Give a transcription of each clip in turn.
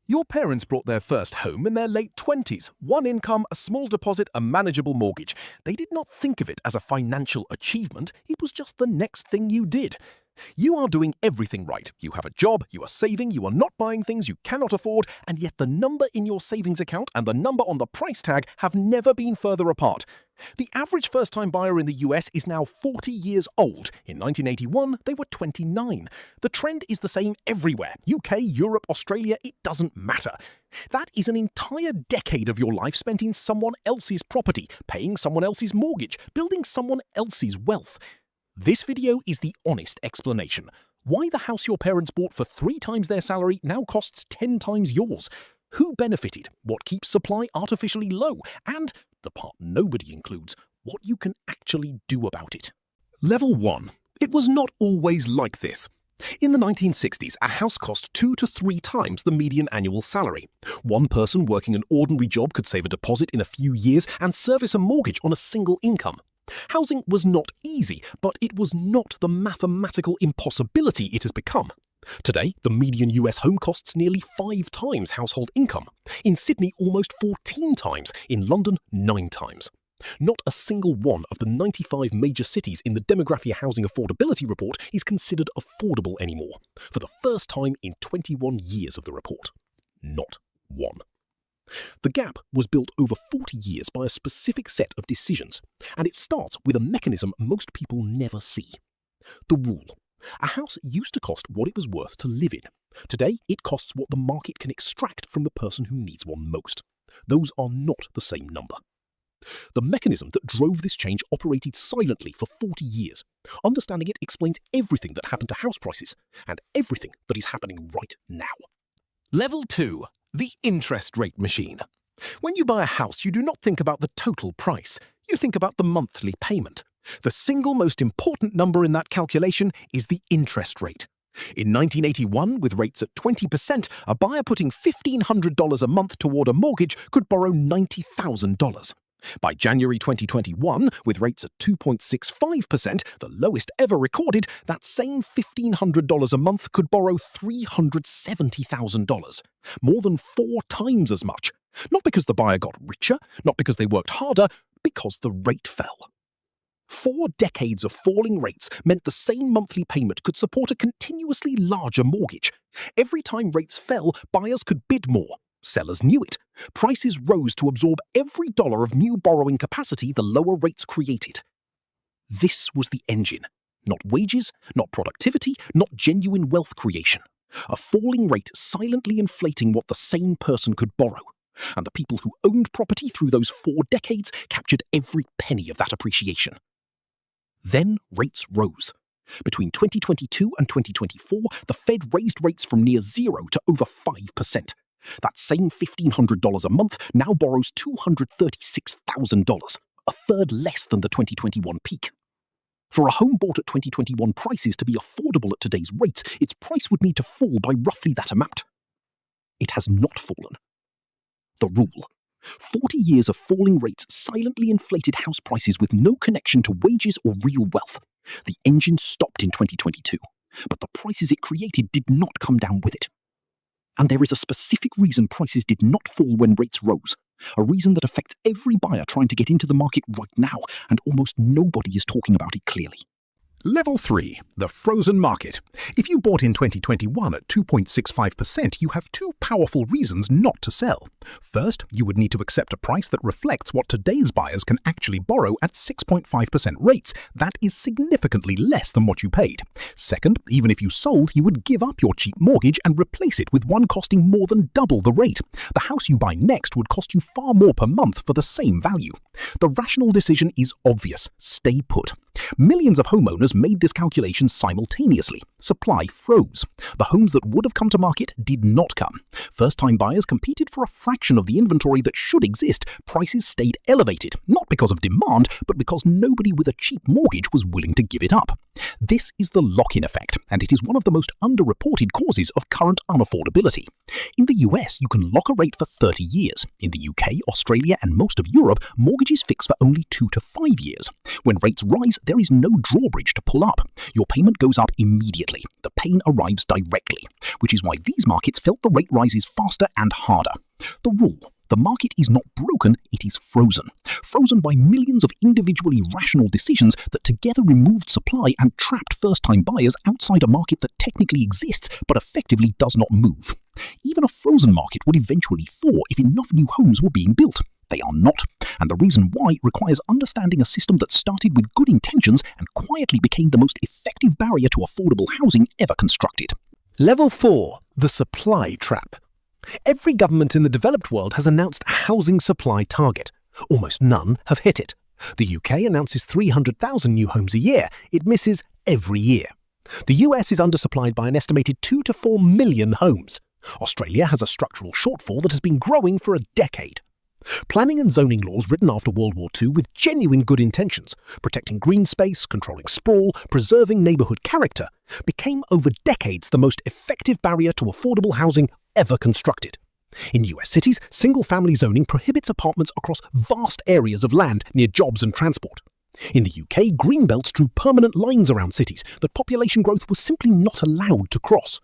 Your parents bought their first home in their late 20s. One income, a small deposit, a manageable mortgage. They did not think of it as a financial achievement. It was just the next thing you did. You are doing everything right. You have a job, you are saving, you are not buying things you cannot afford, and yet the number in your savings account and the number on the price tag have never been further apart. The average first-time buyer in the US is now 40 years old. In 1981, they were 29. The trend is the same everywhere. UK, Europe, Australia, it doesn't matter. That is an entire decade of your life spent in someone else's property, paying someone else's mortgage, building someone else's wealth. This video is the honest explanation. Why the house your parents bought for 3 times their salary now costs 10 times yours. Who benefited? What keeps supply artificially low? And, the part nobody includes, what you can actually do about it. Level 1. It was not always like this. In the 1960s, a house cost 2 to 3 times the median annual salary. One person working an ordinary job could save a deposit in a few years and service a mortgage on a single income. Housing was not easy, but it was not the mathematical impossibility it has become. Today, the median US home costs nearly 5 times household income. In Sydney, almost 14 times. In London, 9 times. Not a single one of the 95 major cities in the Demographic Housing Affordability Report is considered affordable anymore, for the first time in 21 years of the report. Not one. The gap was built over 40 years by a specific set of decisions, and it starts with a mechanism most people never see. The rule. A house used to cost what it was worth to live in. Today, it costs what the market can extract from the person who needs one most. Those are not the same number. The mechanism that drove this change operated silently for 40 years. Understanding it explains everything that happened to house prices, and everything that is happening right now. Level 2. The interest rate machine. When you buy a house, you do not think about the total price. You think about the monthly payment. The single most important number in that calculation is the interest rate. In 1981, with rates at 20%, a buyer putting $1,500 a month toward a mortgage could borrow $90,000. By January 2021, with rates at 2.65%, the lowest ever recorded, that same $1,500 a month could borrow $370,000. More than 4 times as much. Not because the buyer got richer, not because they worked harder, because the rate fell. 4 decades of falling rates meant the same monthly payment could support a continuously larger mortgage. Every time rates fell, buyers could bid more. Sellers knew it. Prices rose to absorb every dollar of new borrowing capacity the lower rates created. This was the engine. Not wages, not productivity, not genuine wealth creation. A falling rate silently inflating what the same person could borrow. And the people who owned property through those 4 decades captured every penny of that appreciation. Then rates rose. Between 2022 and 2024, the Fed raised rates from near 0 to over 5%. That same $1,500 a month now borrows $236,000, a third less than the 2021 peak. For a home bought at 2021 prices to be affordable at today's rates, its price would need to fall by roughly that amount. It has not fallen. The rule. 40 years of falling rates silently inflated house prices with no connection to wages or real wealth. The engine stopped in 2022, but the prices it created did not come down with it. And there is a specific reason prices did not fall when rates rose, a reason that affects every buyer trying to get into the market right now, and almost nobody is talking about it clearly. Level 3. The frozen market. If you bought in 2021 at 2.65%, you have 2 powerful reasons not to sell. First, you would need to accept a price that reflects what today's buyers can actually borrow at 6.5% rates. That is significantly less than what you paid. Second, even if you sold, you would give up your cheap mortgage and replace it with one costing more than double the rate. The house you buy next would cost you far more per month for the same value. The rational decision is obvious. Stay put. Millions of homeowners made this calculation simultaneously. Supply froze. The homes that would have come to market did not come. First-time buyers competed for a fraction of the inventory that should exist. Prices stayed elevated, not because of demand, but because nobody with a cheap mortgage was willing to give it up. This is the lock-in effect, and it is one of the most underreported causes of current unaffordability. In the US, you can lock a rate for 30 years. In the UK, Australia, and most of Europe, mortgages fix for only 2 to 5 years. When rates rise, there is no drawbridge to pull up. Your payment goes up immediately. The pain arrives directly, which is why these markets felt the rate rises faster and harder. The rule: the market is not broken, it is frozen. Frozen by millions of individually rational decisions that together removed supply and trapped first-time buyers outside a market that technically exists but effectively does not move. Even a frozen market would eventually thaw if enough new homes were being built. They are not, and the reason why requires understanding a system that started with good intentions and quietly became the most effective barrier to affordable housing ever constructed. Level 4. The supply trap. Every government in the developed world has announced a housing supply target. Almost none have hit it. The UK announces 300,000 new homes a year. It misses every year. The US is undersupplied by an estimated 2 to 4 million homes. Australia has a structural shortfall that has been growing for a decade. Planning and zoning laws written after World War II with genuine good intentions, protecting green space, controlling sprawl, preserving neighbourhood character, became over decades the most effective barrier to affordable housing ever constructed. In US cities, single-family zoning prohibits apartments across vast areas of land near jobs and transport. In the UK, greenbelts drew permanent lines around cities that population growth was simply not allowed to cross.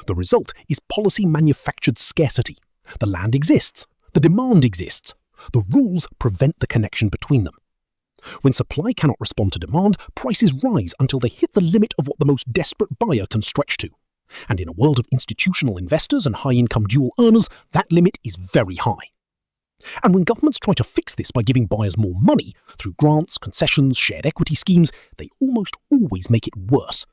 The result is policy-manufactured scarcity. The land exists. The demand exists. The rules prevent the connection between them. When supply cannot respond to demand, prices rise until they hit the limit of what the most desperate buyer can stretch to. And in a world of institutional investors and high-income dual earners, that limit is very high. And when governments try to fix this by giving buyers more money, through grants, concessions, shared equity schemes, they almost always make it worse.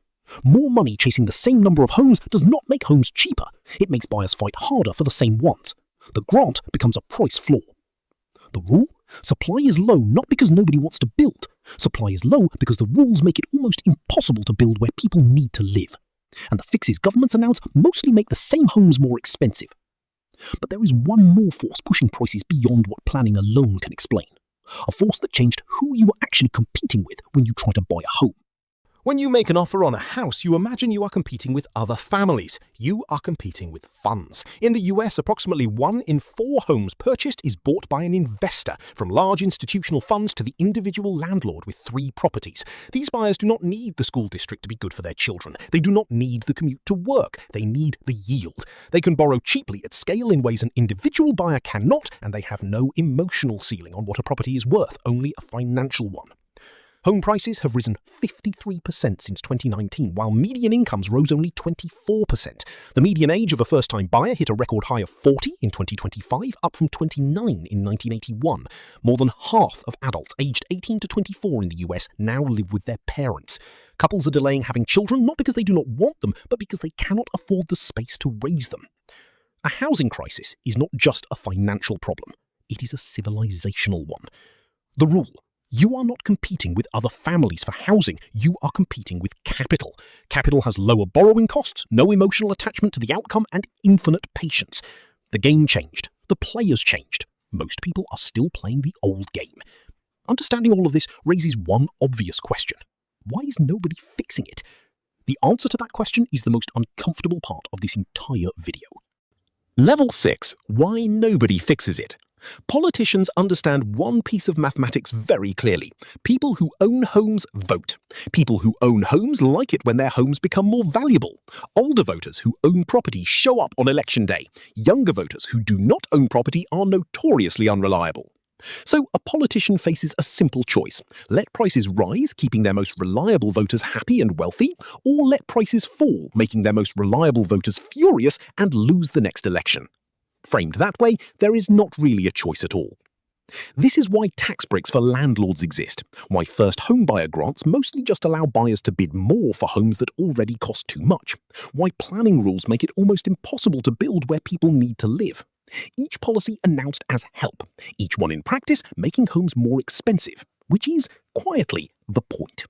More money chasing the same number of homes does not make homes cheaper. It makes buyers fight harder for the same ones. The grant becomes a price floor. The rule? Supply is low not because nobody wants to build. Supply is low because the rules make it almost impossible to build where people need to live. And the fixes governments announce mostly make the same homes more expensive. But there is one more force pushing prices beyond what planning alone can explain. A force that changed who you are actually competing with when you try to buy a home. When you make an offer on a house, you imagine you are competing with other families. You are competing with funds. In the US, approximately 1 in 4 homes purchased is bought by an investor, from large institutional funds to the individual landlord with 3 properties. These buyers do not need the school district to be good for their children. They do not need the commute to work. They need the yield. They can borrow cheaply at scale in ways an individual buyer cannot, and they have no emotional ceiling on what a property is worth, only a financial one. Home prices have risen 53% since 2019, while median incomes rose only 24%. The median age of a first-time buyer hit a record high of 40 in 2025, up from 29 in 1981. More than half of adults aged 18 to 24 in the US now live with their parents. Couples are delaying having children not because they do not want them, but because they cannot afford the space to raise them. A housing crisis is not just a financial problem. It is a civilizational one. The rule: you are not competing with other families for housing, you are competing with capital. Capital has lower borrowing costs, no emotional attachment to the outcome, and infinite patience. The game changed. The players changed. Most people are still playing the old game. Understanding all of this raises one obvious question. Why is nobody fixing it? The answer to that question is the most uncomfortable part of this entire video. Level 6. Why nobody fixes it. Politicians understand one piece of mathematics very clearly. People who own homes vote. People who own homes like it when their homes become more valuable. Older voters who own property show up on election day. Younger voters who do not own property are notoriously unreliable. So a politician faces a simple choice. Let prices rise, keeping their most reliable voters happy and wealthy, or let prices fall, making their most reliable voters furious and lose the next election. Framed that way, there is not really a choice at all. This is why tax breaks for landlords exist, why first homebuyer grants mostly just allow buyers to bid more for homes that already cost too much, why planning rules make it almost impossible to build where people need to live. Each policy announced as help, each one in practice making homes more expensive, which is, quietly, the point.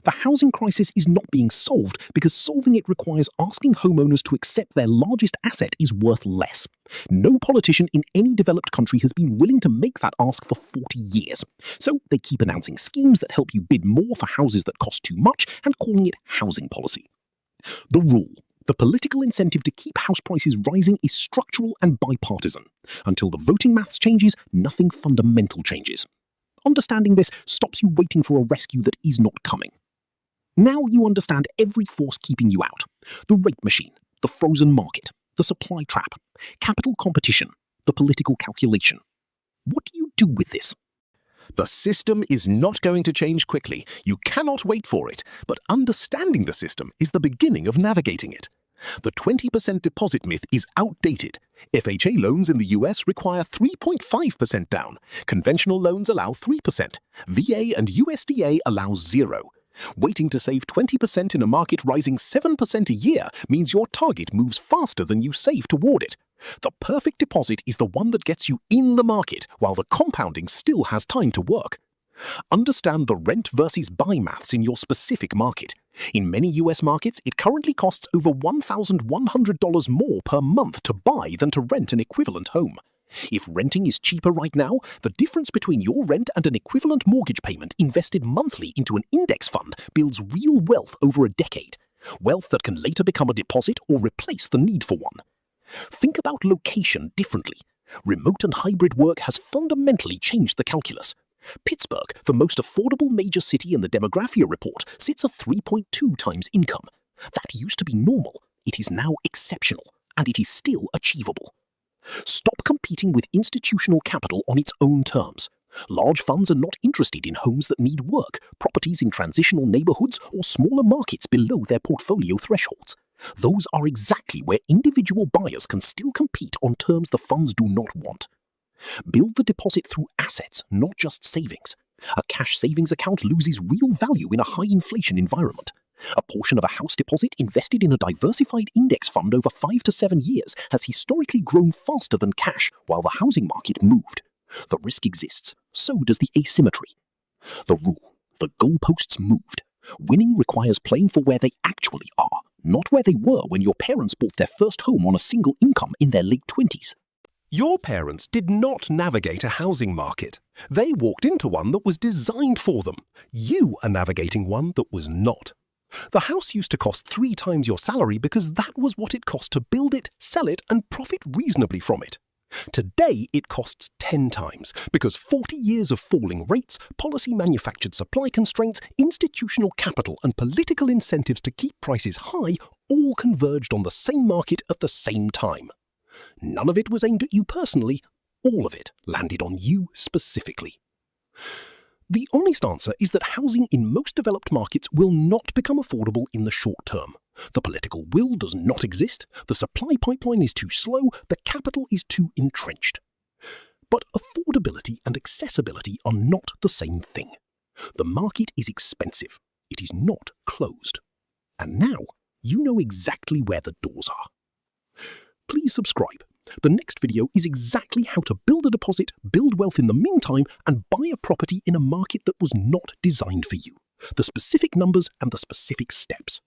The housing crisis is not being solved because solving it requires asking homeowners to accept their largest asset is worth less. No politician in any developed country has been willing to make that ask for 40 years. So they keep announcing schemes that help you bid more for houses that cost too much and calling it housing policy. The rule, the political incentive to keep house prices rising, is structural and bipartisan. Until the voting maths changes, nothing fundamental changes. Understanding this stops you waiting for a rescue that is not coming. Now you understand every force keeping you out: the rate machine, the frozen market, the supply trap, capital competition, the political calculation. What do you do with this? The system is not going to change quickly. You cannot wait for it. But understanding the system is the beginning of navigating it. The 20% deposit myth is outdated. FHA loans in the US require 3.5% down. Conventional loans allow 3%. VA and USDA allow 0. Waiting to save 20% in a market rising 7% a year means your target moves faster than you save toward it. The perfect deposit is the one that gets you in the market while the compounding still has time to work. Understand the rent versus buy maths in your specific market. In many US markets, it currently costs over $1,100 more per month to buy than to rent an equivalent home. If renting is cheaper right now, the difference between your rent and an equivalent mortgage payment invested monthly into an index fund builds real wealth over a decade. Wealth that can later become a deposit or replace the need for one. Think about location differently. Remote and hybrid work has fundamentally changed the calculus. Pittsburgh, the most affordable major city in the Demographia report, sits at 3.2 times income. That used to be normal. It is now exceptional, and it is still achievable. Stop competing with institutional capital on its own terms. Large funds are not interested in homes that need work, properties in transitional neighborhoods, or smaller markets below their portfolio thresholds. Those are exactly where individual buyers can still compete on terms the funds do not want. Build the deposit through assets, not just savings. A cash savings account loses real value in a high inflation environment. A portion of a house deposit invested in a diversified index fund over 5 to 7 years has historically grown faster than cash while the housing market moved. The risk exists, so does the asymmetry. The rule, the goalposts moved. Winning requires playing for where they actually are, not where they were when your parents bought their first home on a single income in their late 20s. Your parents did not navigate a housing market. They walked into one that was designed for them. You are navigating one that was not. The house used to cost 3 times your salary because that was what it cost to build it, sell it, and profit reasonably from it. Today, it costs 10 times because 40 years of falling rates, policy-manufactured supply constraints, institutional capital, and political incentives to keep prices high all converged on the same market at the same time. None of it was aimed at you personally. All of it landed on you specifically. The honest answer is that housing in most developed markets will not become affordable in the short term. The political will does not exist, the supply pipeline is too slow, the capital is too entrenched. But affordability and accessibility are not the same thing. The market is expensive. It is not closed. And now you know exactly where the doors are. Please subscribe. The next video is exactly how to build a deposit, build wealth in the meantime, and buy a property in a market that was not designed for you. The specific numbers and the specific steps.